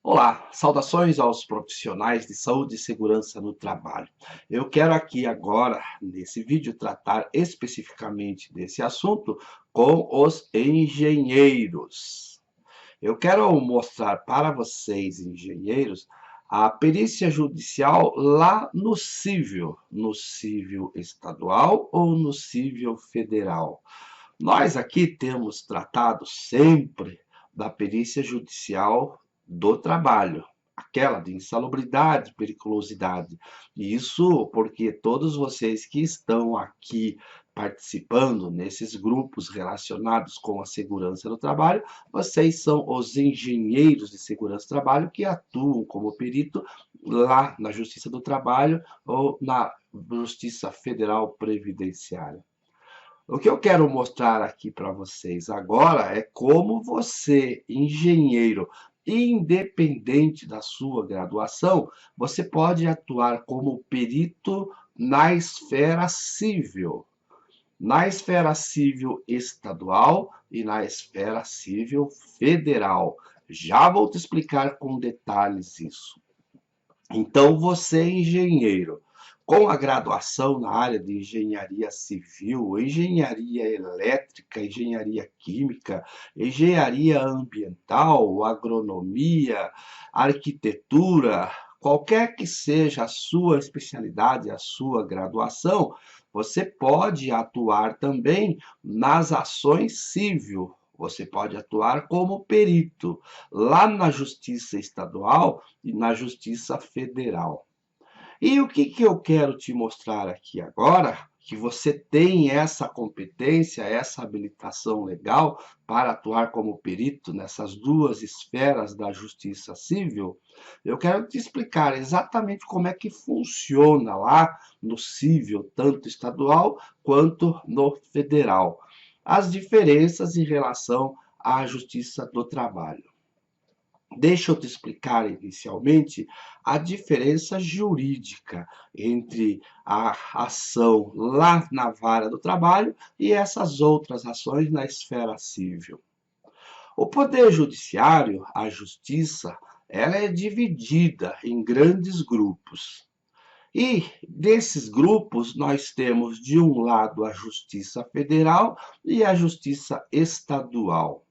Olá, saudações aos profissionais de saúde e segurança no trabalho. Eu quero aqui agora, nesse vídeo, tratar especificamente desse assunto com os engenheiros. Eu quero mostrar para vocês, engenheiros, a perícia judicial lá no civil estadual ou no civil federal. Nós aqui temos tratado sempre da perícia judicial do trabalho, aquela de insalubridade, periculosidade. E isso porque todos vocês que estão aqui participando nesses grupos relacionados com a segurança do trabalho, vocês são os engenheiros de segurança do trabalho que atuam como perito lá na Justiça do Trabalho ou na Justiça Federal Previdenciária. O que eu quero mostrar aqui para vocês agora é como você, engenheiro, independente da sua graduação, você pode atuar como perito na esfera civil estadual e na esfera civil federal. Já vou te explicar com detalhes isso. Então, você, engenheiro, com a graduação na área de engenharia civil, engenharia elétrica, engenharia química, engenharia ambiental, agronomia, arquitetura, qualquer que seja a sua especialidade, a sua graduação, você pode atuar também nas ações civil. Você pode atuar como perito lá na Justiça Estadual e na Justiça Federal. E o que eu quero te mostrar aqui agora? Que você tem essa competência, essa habilitação legal para atuar como perito nessas duas esferas da justiça civil, eu quero te explicar exatamente como é que funciona lá no civil, tanto estadual quanto no federal. As diferenças em relação à justiça do trabalho. Deixa eu te explicar inicialmente a diferença jurídica entre a ação lá na vara do trabalho e essas outras ações na esfera civil. O poder judiciário, a justiça, ela é dividida em grandes grupos. E desses grupos nós temos de um lado a Justiça Federal e a Justiça Estadual.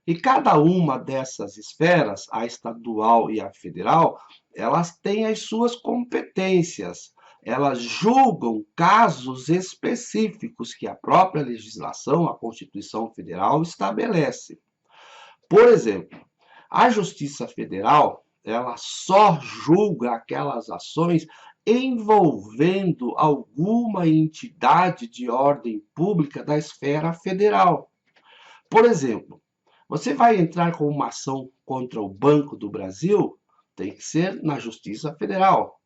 E cada uma dessas esferas, a estadual e a federal, elas têm as suas competências. Elas julgam casos específicos que a própria legislação, a Constituição Federal, estabelece. Por exemplo, a Justiça Federal, ela só julga aquelas ações envolvendo alguma entidade de ordem pública da esfera federal. Por exemplo, você vai entrar com uma ação contra o Banco do Brasil? Tem que ser na Justiça Federal.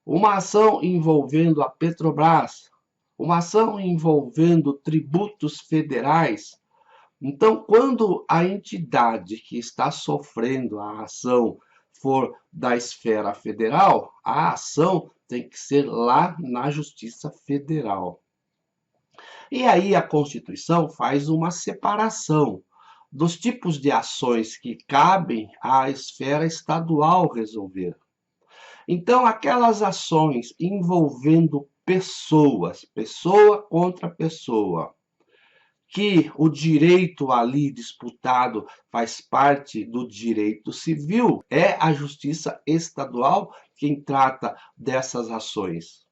Uma ação envolvendo a Petrobras, uma ação envolvendo tributos federais. Então, quando a entidade que está sofrendo a ação for da esfera federal, a ação tem que ser lá na Justiça Federal. E aí a Constituição faz uma separação dos tipos de ações que cabem à esfera estadual resolver. Então, aquelas ações envolvendo pessoas, pessoa contra pessoa, que o direito ali disputado faz parte do direito civil, é a justiça estadual quem trata dessas ações.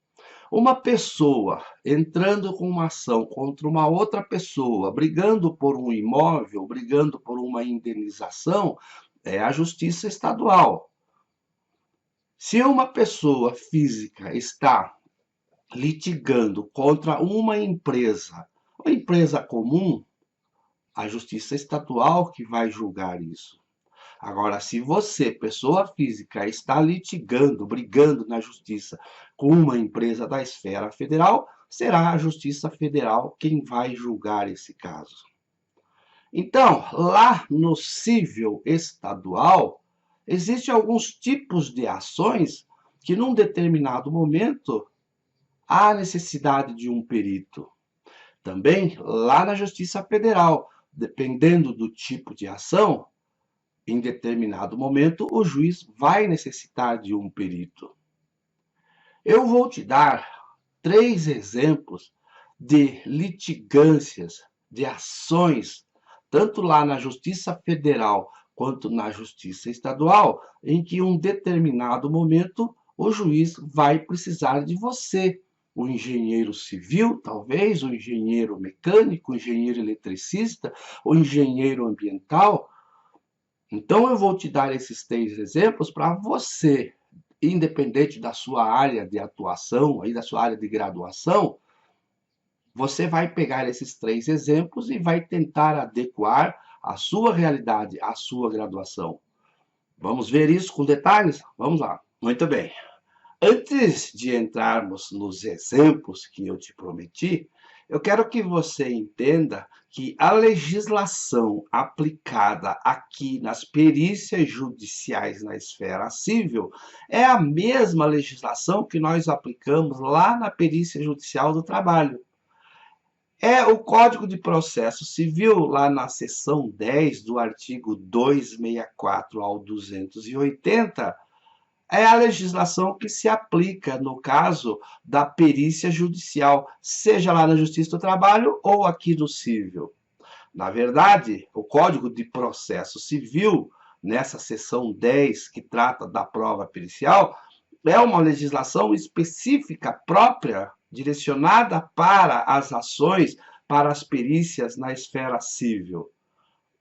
Uma pessoa entrando com uma ação contra uma outra pessoa, brigando por um imóvel, brigando por uma indenização, é a justiça estadual. Se uma pessoa física está litigando contra uma empresa comum, a justiça estadual que vai julgar isso. Agora, se você, pessoa física, está litigando, brigando na justiça com uma empresa da esfera federal, será a Justiça Federal quem vai julgar esse caso. Então, lá no civil estadual, existem alguns tipos de ações que, num determinado momento, há necessidade de um perito. Também, lá na Justiça Federal, dependendo do tipo de ação, em determinado momento, o juiz vai necessitar de um perito. Eu vou te dar 3 exemplos de litigâncias, de ações, tanto lá na Justiça Federal quanto na Justiça Estadual, em que em um determinado momento o juiz vai precisar de você. O engenheiro civil, talvez, o engenheiro mecânico, o engenheiro eletricista, o engenheiro ambiental. Então, eu vou te dar esses 3 exemplos para você, independente da sua área de atuação, aí da sua área de graduação, você vai pegar esses 3 exemplos e vai tentar adequar a sua realidade à sua graduação. Vamos ver isso com detalhes? Vamos lá. Muito bem. Antes de entrarmos nos exemplos que eu te prometi, eu quero que você entenda que a legislação aplicada aqui nas perícias judiciais na esfera civil é a mesma legislação que nós aplicamos lá na perícia judicial do trabalho. É o Código de Processo Civil, lá na seção 10 do artigo 264 ao 280, é a legislação que se aplica no caso da perícia judicial, seja lá na Justiça do Trabalho ou aqui no Civil. Na verdade, o Código de Processo Civil, nessa seção 10 que trata da prova pericial, é uma legislação específica própria, direcionada para as ações, para as perícias na esfera civil.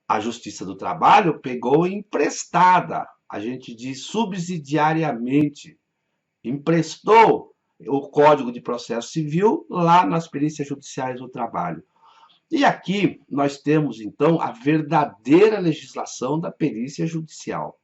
A Justiça do Trabalho pegou emprestada, a gente diz subsidiariamente, emprestou o Código de Processo Civil lá nas perícias judiciais do trabalho. E aqui nós temos, então, a verdadeira legislação da perícia judicial.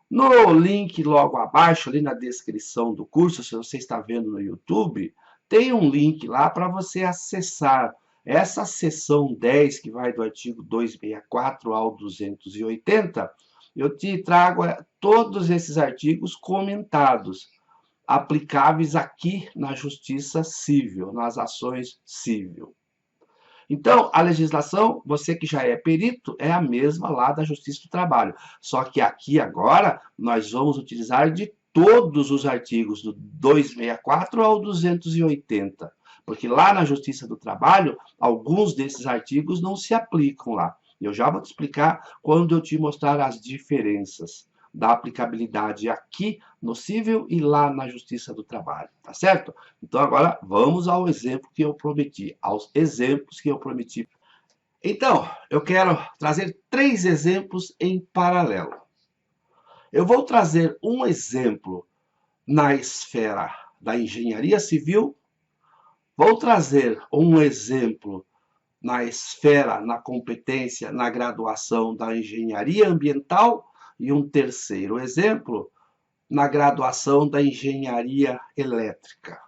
No link logo abaixo, ali na descrição do curso, se você está vendo no YouTube, tem um link lá para você acessar essa seção 10, que vai do artigo 264 ao 280. Eu te trago todos esses artigos comentados, aplicáveis aqui na Justiça Civil, nas ações civil. Então, a legislação, você que já é perito, é a mesma lá da Justiça do Trabalho. Só que aqui agora nós vamos utilizar de todos os artigos, do 264 ao 280. Porque lá na Justiça do Trabalho, alguns desses artigos não se aplicam lá. Eu já vou te explicar quando eu te mostrar as diferenças da aplicabilidade aqui no civil e lá na Justiça do Trabalho, tá certo? Então agora vamos ao exemplo que eu prometi, aos exemplos que eu prometi. Então, eu quero trazer 3 exemplos em paralelo. Eu vou trazer um exemplo na esfera da engenharia civil, vou trazer um exemplo na esfera, na competência, na graduação da engenharia ambiental e um terceiro exemplo na graduação da engenharia elétrica.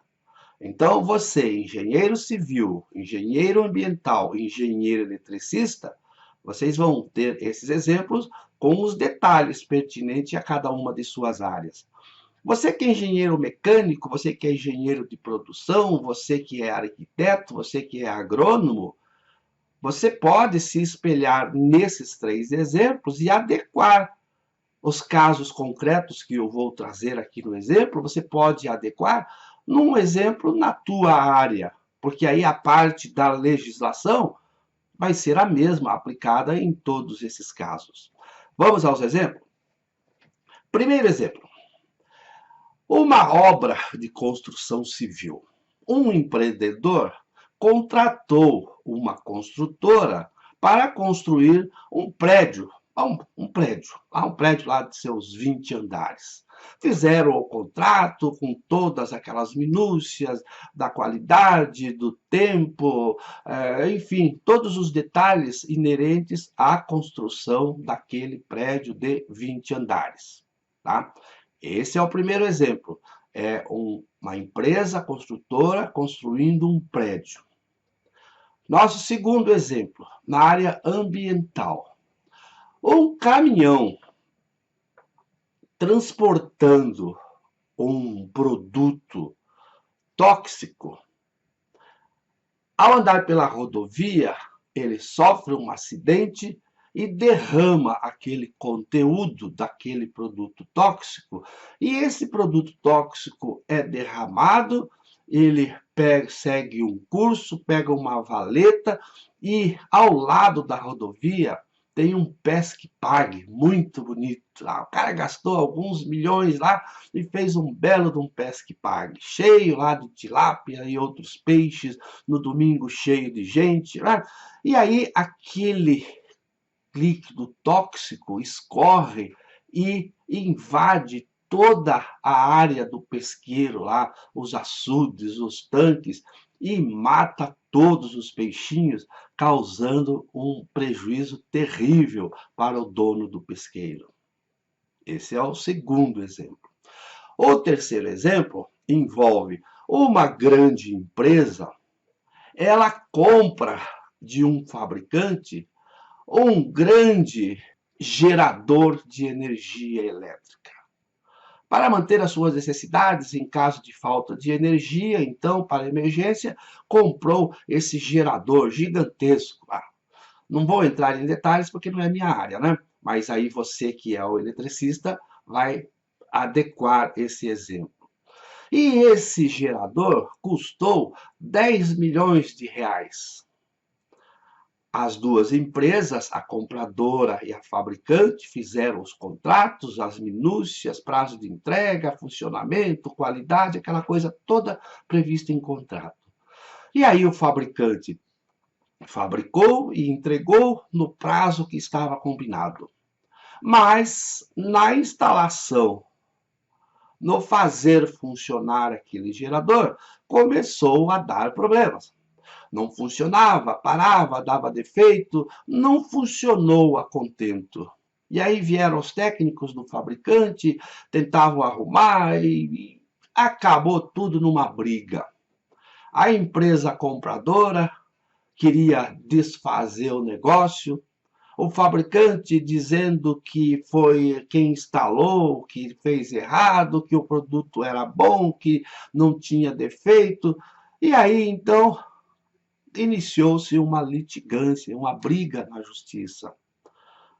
Então, você, engenheiro civil, engenheiro ambiental, engenheiro eletricista, vocês vão ter esses exemplos com os detalhes pertinentes a cada uma de suas áreas. Você que é engenheiro mecânico, você que é engenheiro de produção, você que é arquiteto, você que é agrônomo, você pode se espelhar nesses 3 exemplos e adequar os casos concretos que eu vou trazer aqui no exemplo, você pode adequar num exemplo na tua área, porque aí a parte da legislação vai ser a mesma aplicada em todos esses casos. Vamos aos exemplos? Primeiro exemplo. Uma obra de construção civil. Um empreendedor contratou uma construtora para construir um prédio um prédio lá de seus 20 andares. Fizeram o contrato com todas aquelas minúcias da qualidade, do tempo, enfim, todos os detalhes inerentes à construção daquele prédio de 20 andares. Tá? Esse é o primeiro exemplo. É uma empresa construtora construindo um prédio. Nosso segundo exemplo, na área ambiental. Um caminhão transportando um produto tóxico, ao andar pela rodovia, ele sofre um acidente e derrama aquele conteúdo daquele produto tóxico, e esse produto tóxico é derramado, ele segue um curso, pega uma valeta e ao lado da rodovia tem um pesque-pague muito bonito lá. O cara gastou alguns milhões lá e fez um belo de um pesque-pague, cheio lá de tilápia e outros peixes, no domingo cheio de gente, né? E aí aquele líquido tóxico escorre e invade toda a área do pesqueiro lá, os açudes, os tanques, e mata todos os peixinhos, causando um prejuízo terrível para o dono do pesqueiro. Esse é o segundo exemplo. O terceiro exemplo envolve uma grande empresa, ela compra de um fabricante um grande gerador de energia elétrica. Para manter as suas necessidades em caso de falta de energia, então, para emergência, comprou esse gerador gigantesco. Não vou entrar em detalhes porque não é minha área, né? Mas aí você que é o eletricista vai adequar esse exemplo. E esse gerador custou 10 milhões de reais. As duas empresas, a compradora e a fabricante, fizeram os contratos, as minúcias, prazo de entrega, funcionamento, qualidade, aquela coisa toda prevista em contrato. E aí o fabricante fabricou e entregou no prazo que estava combinado. Mas na instalação, no fazer funcionar aquele gerador, começou a dar problemas. Não funcionava, parava, dava defeito, não funcionou a contento. E aí vieram os técnicos do fabricante, tentavam arrumar e acabou tudo numa briga. A empresa compradora queria desfazer o negócio, o fabricante dizendo que foi quem instalou, que fez errado, que o produto era bom, que não tinha defeito. E aí, então, iniciou-se uma litigância, uma briga na justiça.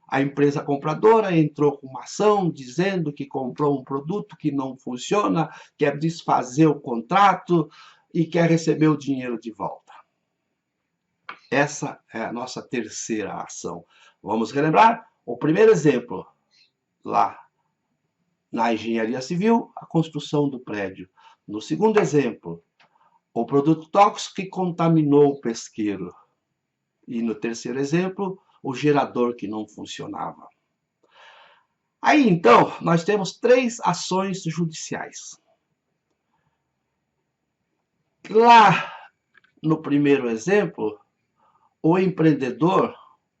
A empresa compradora entrou com uma ação dizendo que comprou um produto que não funciona, quer desfazer o contrato e quer receber o dinheiro de volta. Essa é a nossa terceira ação. Vamos relembrar? O primeiro exemplo, lá na engenharia civil, a construção do prédio. No segundo exemplo, o produto tóxico que contaminou o pesqueiro. E no terceiro exemplo, o gerador que não funcionava. Aí, então, nós temos 3 ações judiciais. Lá no primeiro exemplo, o empreendedor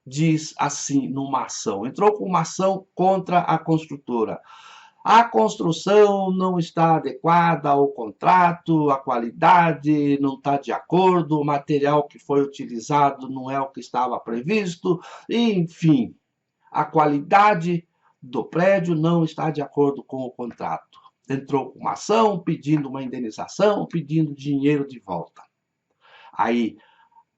diz assim numa ação, entrou com uma ação contra a construtora. A construção não está adequada ao contrato, a qualidade não está de acordo, o material que foi utilizado não é o que estava previsto, enfim, a qualidade do prédio não está de acordo com o contrato. Entrou com uma ação pedindo uma indenização, pedindo dinheiro de volta. Aí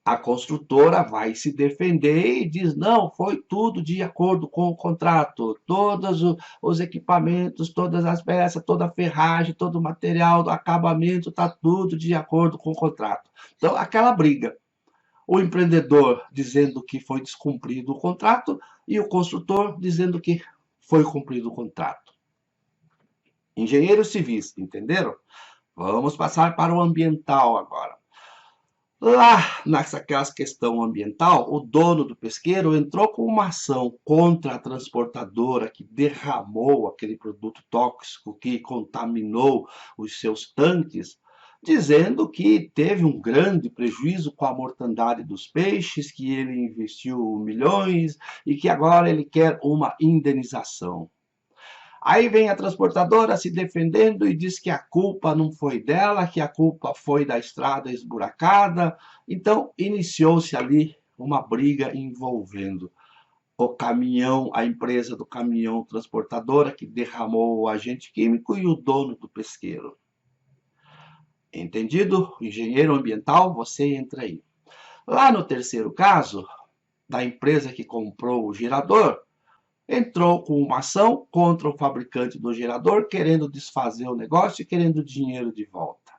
a construtora vai se defender e diz, não, foi tudo de acordo com o contrato, todos os equipamentos, todas as peças, toda a ferragem, todo o material do acabamento, está tudo de acordo com o contrato. Então, aquela briga. O empreendedor dizendo que foi descumprido o contrato e o construtor dizendo que foi cumprido o contrato. Engenheiros civis, entenderam? Vamos passar para o ambiental agora. Lá naquela questão ambiental, o dono do pesqueiro entrou com uma ação contra a transportadora que derramou aquele produto tóxico que contaminou os seus tanques, dizendo que teve um grande prejuízo com a mortandade dos peixes, que ele investiu milhões e que agora ele quer uma indenização. Aí vem a transportadora se defendendo e diz que a culpa não foi dela, que a culpa foi da estrada esburacada. Então, iniciou-se ali uma briga envolvendo o caminhão, a empresa do caminhão transportadora que derramou o agente químico e o dono do pesqueiro. Entendido? Engenheiro ambiental, você entra aí. Lá no terceiro caso, da empresa que comprou o gerador entrou com uma ação contra o fabricante do gerador, querendo desfazer o negócio e querendo dinheiro de volta.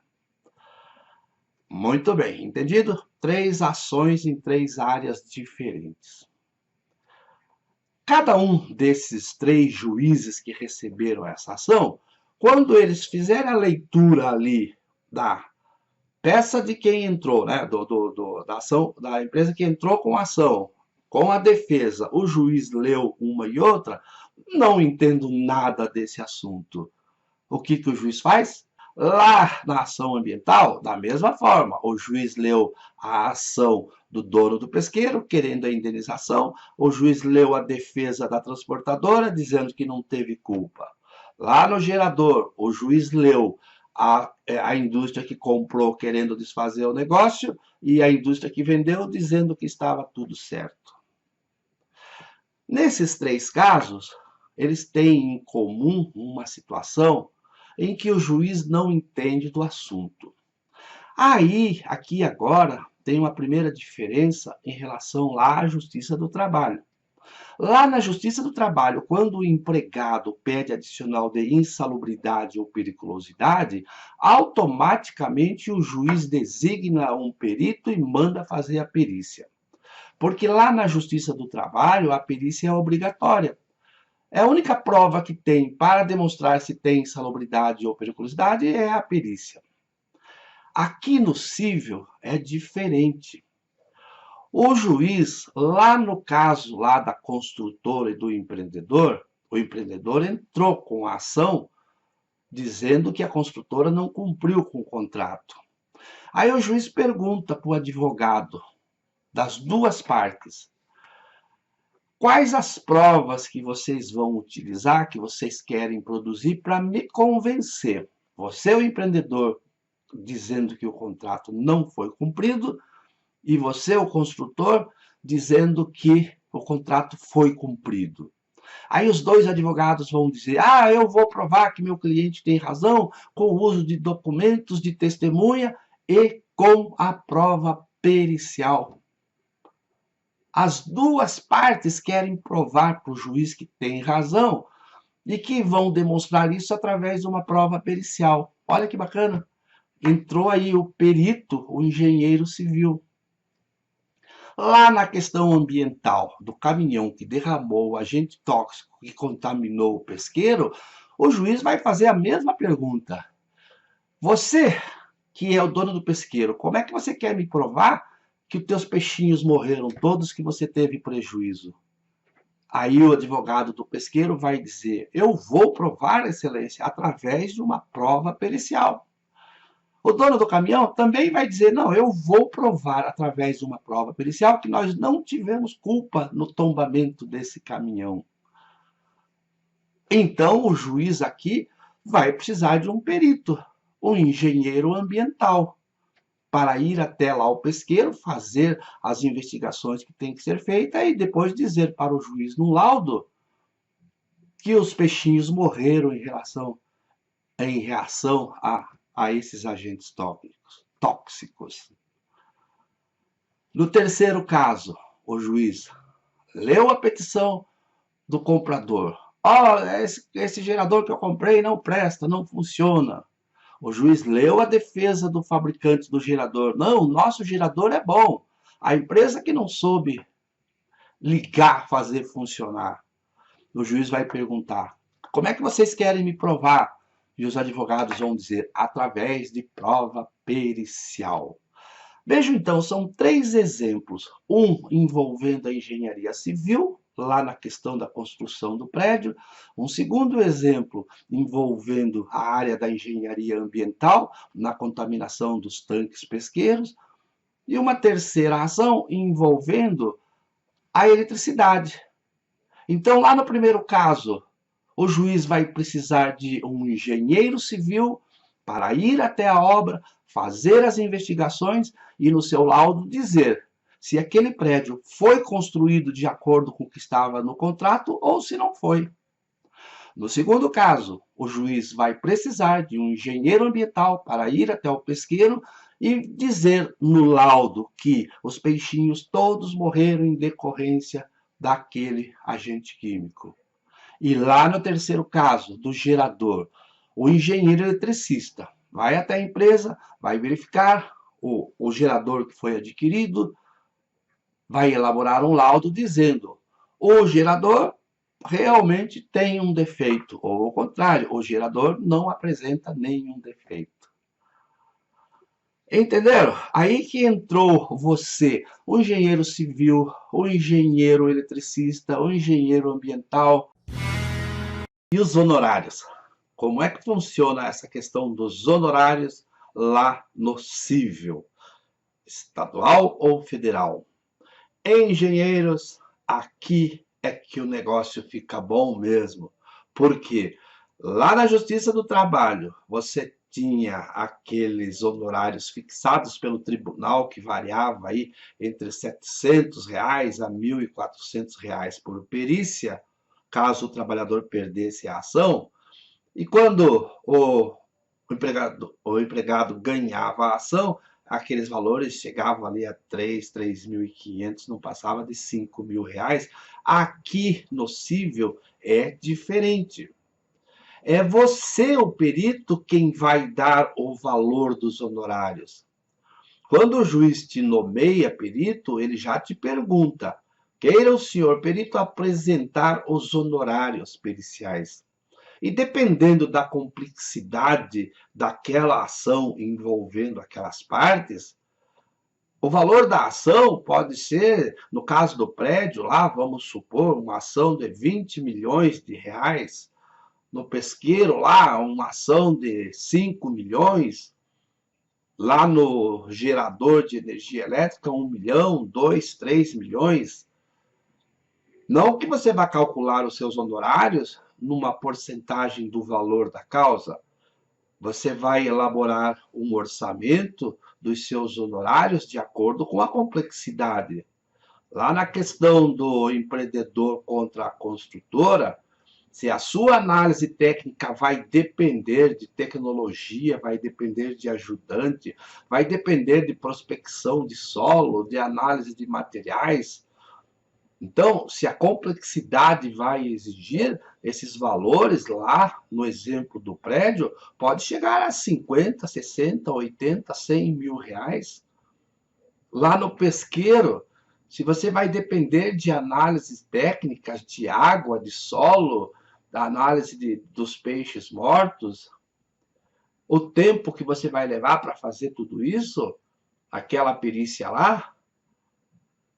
Muito bem, entendido? 3 ações em 3 áreas diferentes. Cada um desses 3 juízes que receberam essa ação, quando eles fizerem a leitura ali da peça de quem entrou, né, da ação, da empresa que entrou com a ação, com a defesa, o juiz leu uma e outra, não entendo nada desse assunto. O que o juiz faz? Lá na ação ambiental, da mesma forma, o juiz leu a ação do dono do pesqueiro, querendo a indenização, o juiz leu a defesa da transportadora, dizendo que não teve culpa. Lá no gerador, o juiz leu a indústria que comprou querendo desfazer o negócio e a indústria que vendeu dizendo que estava tudo certo. Nesses 3 casos, eles têm em comum uma situação em que o juiz não entende do assunto. Aí, aqui agora, tem uma primeira diferença em relação lá à Justiça do Trabalho. Lá na Justiça do Trabalho, quando o empregado pede adicional de insalubridade ou periculosidade, automaticamente o juiz designa um perito e manda fazer a perícia. Porque lá na Justiça do Trabalho, a perícia é obrigatória. É a única prova que tem para demonstrar se tem insalubridade ou periculosidade é a perícia. Aqui no civil é diferente. O juiz, lá no caso lá da construtora e do empreendedor, o empreendedor entrou com a ação dizendo que a construtora não cumpriu com o contrato. Aí o juiz pergunta para o advogado das 2 partes: quais as provas que vocês vão utilizar, que vocês querem produzir para me convencer? Você, o empreendedor, dizendo que o contrato não foi cumprido, e você, o construtor, dizendo que o contrato foi cumprido. Aí os 2 advogados vão dizer: eu vou provar que meu cliente tem razão com o uso de documentos de testemunha e com a prova pericial. As 2 partes querem provar para o juiz que tem razão e que vão demonstrar isso através de uma prova pericial. Olha que bacana. Entrou aí o perito, o engenheiro civil. Lá na questão ambiental do caminhão que derramou o agente tóxico que contaminou o pesqueiro, o juiz vai fazer a mesma pergunta. Você, que é o dono do pesqueiro, como é que você quer me provar que os teus peixinhos morreram todos, que você teve prejuízo? Aí o advogado do pesqueiro vai dizer: eu vou provar, excelência, através de uma prova pericial. O dono do caminhão também vai dizer: não, eu vou provar através de uma prova pericial que nós não tivemos culpa no tombamento desse caminhão. Então o juiz aqui vai precisar de um perito, um engenheiro ambiental, para ir até lá ao pesqueiro, fazer as investigações que tem que ser feitas e depois dizer para o juiz no laudo que os peixinhos morreram em reação a esses agentes tóxicos. No terceiro caso, o juiz leu a petição do comprador. Esse gerador que eu comprei não presta, não funciona. O juiz leu a defesa do fabricante do gerador. Não, o nosso gerador é bom. A empresa que não soube ligar, fazer funcionar. O juiz vai perguntar: como é que vocês querem me provar? E os advogados vão dizer: através de prova pericial. Vejam então, são 3 exemplos. Um envolvendo a engenharia civil, lá na questão da construção do prédio. Um segundo exemplo envolvendo a área da engenharia ambiental, na contaminação dos tanques pesqueiros. E uma terceira ação envolvendo a eletricidade. Então, lá no primeiro caso, o juiz vai precisar de um engenheiro civil para ir até a obra, fazer as investigações e, no seu laudo, dizer se aquele prédio foi construído de acordo com o que estava no contrato ou se não foi. No segundo caso, o juiz vai precisar de um engenheiro ambiental para ir até o pesqueiro e dizer no laudo que os peixinhos todos morreram em decorrência daquele agente químico. E lá no terceiro caso, do gerador, o engenheiro eletricista vai até a empresa, vai verificar o gerador que foi adquirido, vai elaborar um laudo dizendo: o gerador realmente tem um defeito, ou ao contrário, o gerador não apresenta nenhum defeito. Entenderam? Aí que entrou você, o engenheiro civil, o engenheiro eletricista, o engenheiro ambiental e os honorários. Como é que funciona essa questão dos honorários lá no civil? Estadual ou federal? Engenheiros, aqui é que o negócio fica bom mesmo. Porque lá na Justiça do Trabalho, você tinha aqueles honorários fixados pelo tribunal, que variava aí entre R$ 700 a R$ 1.400 por perícia, caso o trabalhador perdesse a ação. E quando o empregado ganhava a ação, aqueles valores chegavam ali a 3.500, não passava de R$ 5.000. Aqui no civil é diferente. É você, o perito, quem vai dar o valor dos honorários. Quando o juiz te nomeia perito, ele já te pergunta: queira o senhor perito apresentar os honorários periciais. E dependendo da complexidade daquela ação envolvendo aquelas partes, o valor da ação pode ser, no caso do prédio, lá, vamos supor, uma ação de R$ 20 milhões. No pesqueiro, lá, uma ação de 5 milhões. Lá no gerador de energia elétrica, 1 milhão, 2, 3 milhões. Não que você vá calcular os seus honorários numa porcentagem do valor da causa. Você vai elaborar um orçamento dos seus honorários de acordo com a complexidade. Lá na questão do empreendedor contra a construtora, se a sua análise técnica vai depender de tecnologia, vai depender de ajudante, vai depender de prospecção de solo, de análise de materiais. Então, se a complexidade vai exigir esses valores lá, no exemplo do prédio, pode chegar a 50, 60, 80, 100 mil reais. Lá no pesqueiro, se você vai depender de análises técnicas de água, de solo, da análise dos peixes mortos, o tempo que você vai levar para fazer tudo isso, aquela perícia lá,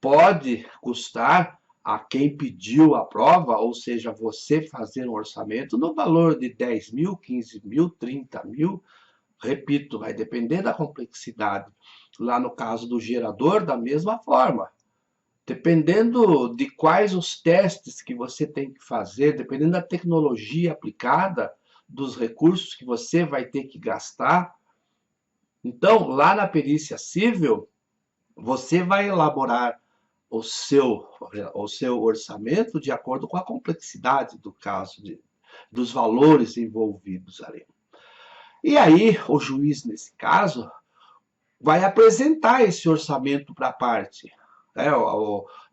pode custar a quem pediu a prova, ou seja, você fazer um orçamento no valor de 10 mil, 15 mil, 30 mil. Repito, vai depender da complexidade. Lá no caso do gerador, da mesma forma. Dependendo de quais os testes que você tem que fazer, dependendo da tecnologia aplicada, dos recursos que você vai ter que gastar. Então, lá na perícia civil, você vai elaborar o seu orçamento de acordo com a complexidade do caso, dos valores envolvidos ali. E aí, o juiz, nesse caso, vai apresentar esse orçamento para a parte. Né?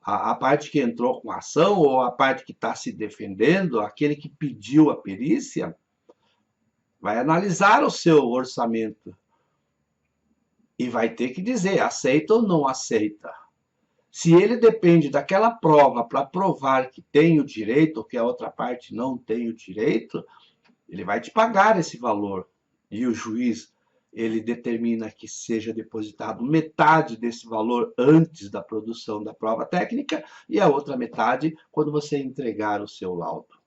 A parte que entrou com a ação ou a parte que está se defendendo, aquele que pediu a perícia, vai analisar o seu orçamento e vai ter que dizer aceita ou não aceita. Se ele depende daquela prova para provar que tem o direito ou que a outra parte não tem o direito, ele vai te pagar esse valor. E o juiz, ele determina que seja depositado metade desse valor antes da produção da prova técnica e a outra metade quando você entregar o seu laudo.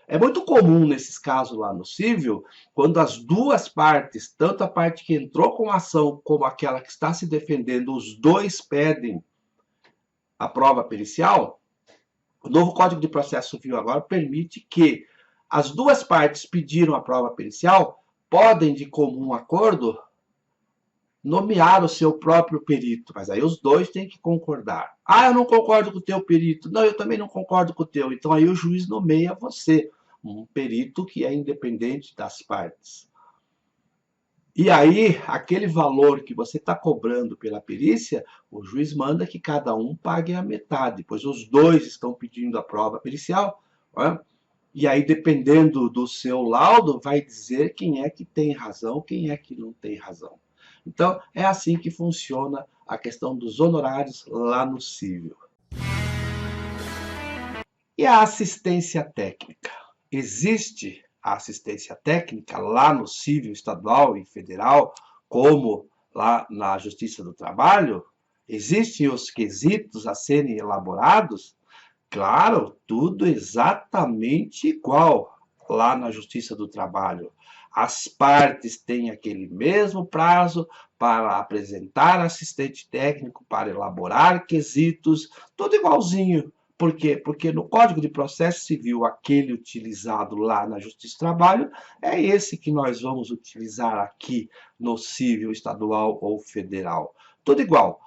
É muito comum nesses casos lá no civil, quando as duas partes, tanto a parte que entrou com a ação como aquela que está se defendendo, os dois pedem a prova pericial. O novo Código de Processo Civil agora permite que as duas partes pediram a prova pericial, podem, de comum acordo, nomear o seu próprio perito, mas aí os dois têm que concordar. Ah, eu não concordo com o teu perito. Não, eu também não concordo com o teu. Então aí o juiz nomeia você, um perito que é independente das partes. E aí, aquele valor que você está cobrando pela perícia, o juiz manda que cada um pague a metade, pois os dois estão pedindo a prova pericial, né? E aí, dependendo do seu laudo, vai dizer quem é que tem razão, quem é que não tem razão. Então, é assim que funciona a questão dos honorários lá no civil. E a assistência técnica? Existe a assistência técnica lá no civil estadual e federal, como lá na Justiça do Trabalho? Existem os quesitos a serem elaborados? Claro, tudo exatamente igual lá na Justiça do Trabalho. As partes têm aquele mesmo prazo para apresentar assistente técnico, para elaborar quesitos, tudo igualzinho. Por quê? Porque no Código de Processo Civil, aquele utilizado lá na Justiça do Trabalho, é esse que nós vamos utilizar aqui no civil estadual ou federal. Tudo igual.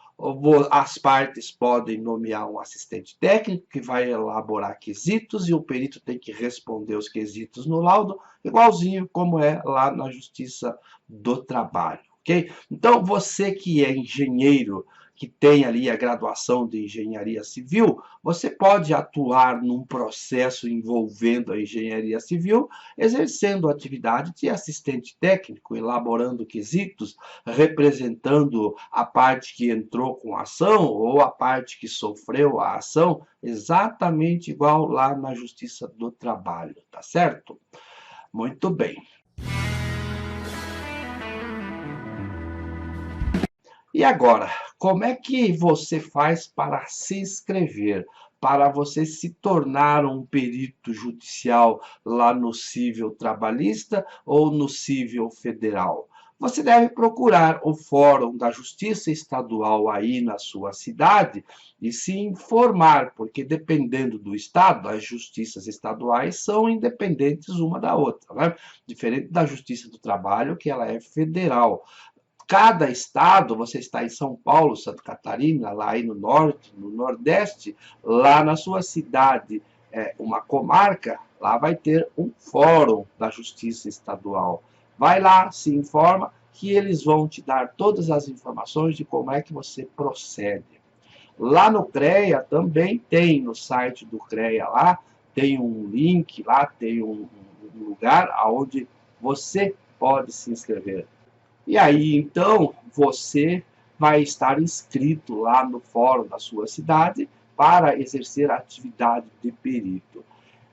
As partes podem nomear um assistente técnico que vai elaborar quesitos e o perito tem que responder os quesitos no laudo, igualzinho como é lá na Justiça do Trabalho, ok? Então, você que é engenheiro, que tem ali a graduação de engenharia civil, você pode atuar num processo envolvendo a engenharia civil, exercendo a atividade de assistente técnico, elaborando quesitos, representando a parte que entrou com a ação ou a parte que sofreu a ação, exatamente igual lá na Justiça do Trabalho, tá certo? Muito bem. E agora, como é que você faz para se inscrever, para você se tornar um perito judicial lá no civil trabalhista ou no civil federal? Você deve procurar o Fórum da Justiça Estadual aí na sua cidade e se informar, porque dependendo do estado, as justiças estaduais são independentes uma da outra, né? Diferente da Justiça do Trabalho, que ela é federal. Cada estado, você está em São Paulo, Santa Catarina, lá aí no norte, no nordeste, lá na sua cidade, uma comarca, lá vai ter um fórum da Justiça Estadual. Vai lá, se informa, que eles vão te dar todas as informações de como é que você procede. Lá no CREA também tem, no site do CREA lá, tem um link, lá tem um lugar onde você pode se inscrever. E aí, então, você vai estar inscrito lá no fórum da sua cidade para exercer a atividade de perito.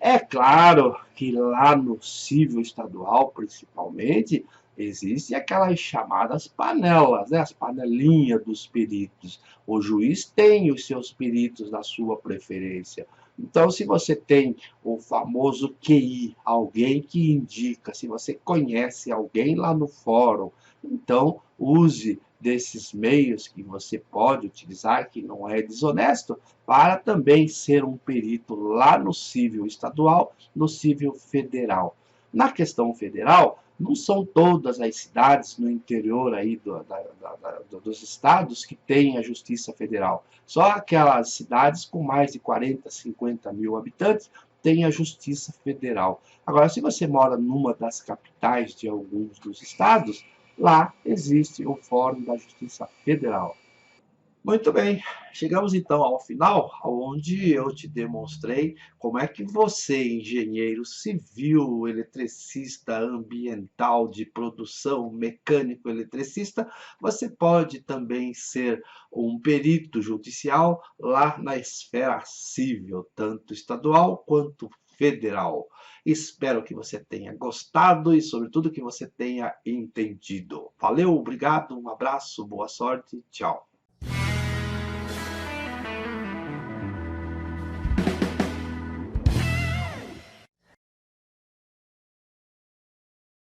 É claro que lá no civil estadual, principalmente, existem aquelas chamadas panelas, né? As panelinhas dos peritos. O juiz tem os seus peritos da sua preferência. Então, se você tem o famoso QI, alguém que indica, se você conhece alguém lá no fórum, então use desses meios que você pode utilizar, que não é desonesto, para também ser um perito lá no civil estadual, no civil federal. Na questão federal, não são todas as cidades no interior aí dos estados que têm a Justiça Federal. Só aquelas cidades com mais de 40, 50 mil habitantes têm a Justiça Federal. Agora, se você mora numa das capitais de alguns dos estados, lá existe o Fórum da Justiça Federal. Muito bem, chegamos então ao final, onde eu te demonstrei como é que você, engenheiro civil, eletricista ambiental de produção, mecânico eletricista, você pode também ser um perito judicial lá na esfera civil, tanto estadual quanto federal. Espero que você tenha gostado e, sobretudo, que você tenha entendido. Valeu, obrigado, um abraço, boa sorte, tchau.